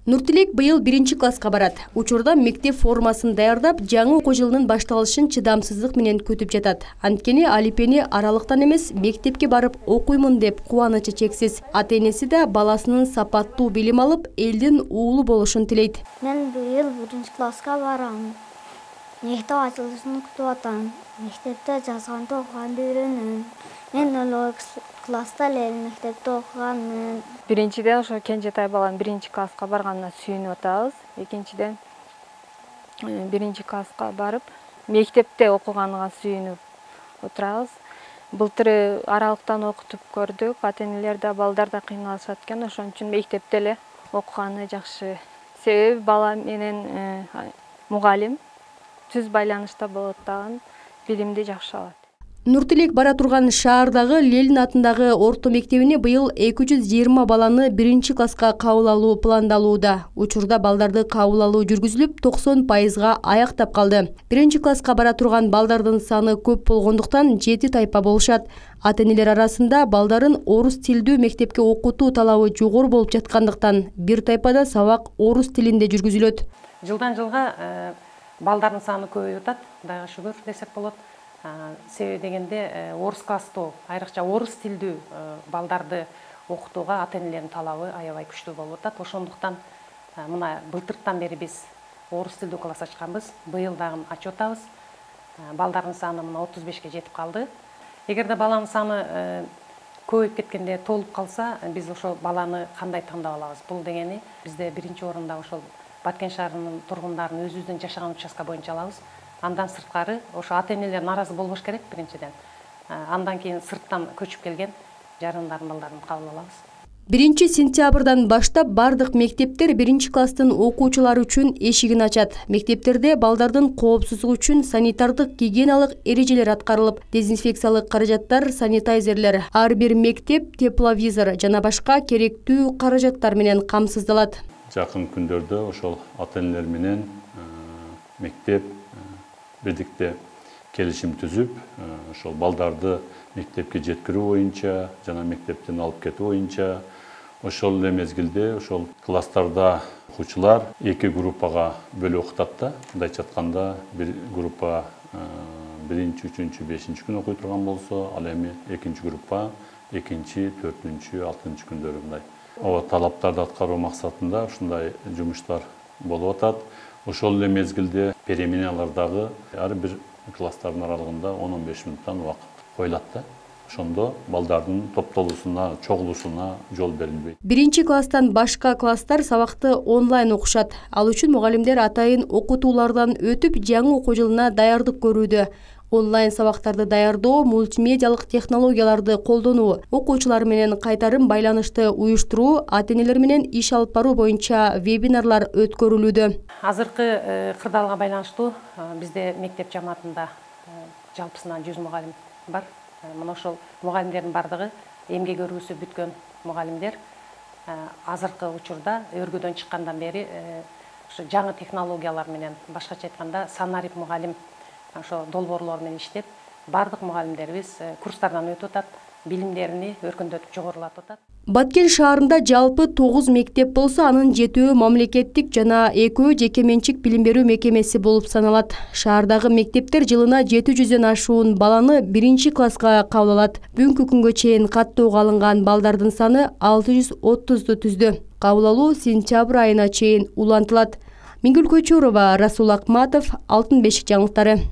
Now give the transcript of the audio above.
Нуртилек быйыл 1-класска барат. Учурда мектеп формасын даярдап, жаңы окуу жылынын башталышын чыдамсыздык менен күтүп жатат. Анткени Алипени аралыктан эмес, мектепке барып окуймун деп кубанычы чексиз. Ата-энеси да баласынын сапаттуу билим алып, элдин уулу болушун тилейт. Мен быйыл 1-класска барам. Мектеп ачылышын күтүп атам. Мектепте жазганды окуганды үйрөнөм. Мен 0-класста эле мектепте окуганмын. Биринчиден ошо кенжетай балам 1-класска барганына сүйүнүп атабыз. Экинчиден 1-класска барып, мектепте окуганга сүйүнүп отурабыз. Былтыр аралыктан окутуп көрдүк. Ата-энелер да, балдар да кыйналышат экен. Ошон үчүн мектепте эле окуганы жакшы. Себеби бала менен мугалим түз байланышта болот дагы, билимди жакшы алат. Нуртилек бара турган шаардагы Ленин атындагы орто мектебине быйыл 220 баланы 1-класска кабыл алуу пландалууда. Учурда балдарды кабыл алуу жүргүзүлүп, 90%га аяктап калды. 1-класска бара турган балдардын саны көп болгондуктан 7 тайпа болушат. Ата-энелер арасында балдарын орус тилдүү мектепке окутуу талабы жогору болуп жаткандыктан бир тайпада сабак орус тилинде жүргүзүлөт. Жылдан жылга балдардын саны көбөйүп атат, Кудайга шүгүр десек болот. Себеби дегенде орус класстуу, айрыкча орус тилдүү балдарды окутууга ата-энелердин талабы аябай күчтүү болуп атат. Ошондуктан мына былтыртан бери биз орус тилдүү класс ачканбыз. Быйыл дагы ачып атабыз. Балдардын саны мына 35ке жетип калды. Эгерде баланын саны көбөйүп кеткенде, толуп калса, биз ошол баланы кандай тандап алабыз? Бул дегени бизде биринчи орунда ошол Баткен шаарынын тургундарын өзүбүздүн жашаган участка боюнча алабыз. Андан сырткары ошо ата-энелер наразы болбош керек биринчиден. Андан кийин сырттан көчүп келген жарандардын балдарын кабыл алабыз. 1-сентябрдан баштап бардык мектептер 1-класстын окуучулары үчүн эшигин ачат. Мектептерде балдардын коопсуздугу үчүн санитардык гигиеналык эрежелер аткарылып, дезинфекциялык каражаттар, санитайзерлер, ар бир мектеп тепловизор жана башка керектүү каражаттар менен камсыздалат. Жакын күндөрдө ошол ата-энелер менен мектеп бирдикте келишим түзүп, ошол балдарды мектепке жеткирүү боюнча жана мектептен алып кетүү боюнча ошол эле мезгилде ошол класстарда окуучулар 2 группага бөлүп окутат да. Мындайча айтканда, бир группа 1-, 3-, 5 күн окуй турган болсо, ал эми экинчи группа 2-, 4-, 6 күндөрү мындай. Талаптарды аткаруу максатында ушундай жумуштар болуп атат. Ошол эле мезгилде переменалардагы ар бир класстардын аралыгында 10-15 мүнөттөн убакыт коюлат да. Ошондо балдардын топтолуусуна, чогулушуна жол берилбейт. 1-класстан башка класстар сабакты онлайн окушат. Ал үчүн мугалимдер атайын окутуулардан өтүп, жаңы окуу жылына даярдык көрүүдө. Онлайн сабактарды даярдоо, мультимедиалык технологияларды колдонуу, окуучулар менен кайтарым байланышты уюштуруу, ата-энелер менен иш алып баруу боюнча вебинарлар өткөрүлүүдө. Азыркы кырдаалга байланыштуу бизде мектеп жамаатында жалпысынан 100 мугалим бар. Мына ошол мугалимдердин бардыгы эмгек өргүсү бүткөн мугалимдер. Азыркы учурда өргөдөн чыккандан бери ошо жаңы технологиялар менен, башкача айтканда санарип мугалим ошо долбоорлор менен иштеп, бардык мугалимдерибиз курстардан өтүп атат, билимдерини өркүндөтүп жогорулатып атат. Баткен шаарында жалпы 9 мектеп болсо, анын 7-өө мамлекеттик жана 2-өө жеке менчик билим берүү мекемеси болуп саналат. Шаардагы мектептер жылына 700дөн ашуун баланы 1-класска кабыл алат. Бүгүнкү күнгө чейин каттоого алынган балдардын саны 630ду түздү. Кабыл алуу сентябрь айына чейин улантылат. Миңгүл Көчөрова, Расул Акматов, Алтын бешик жаңылыктары.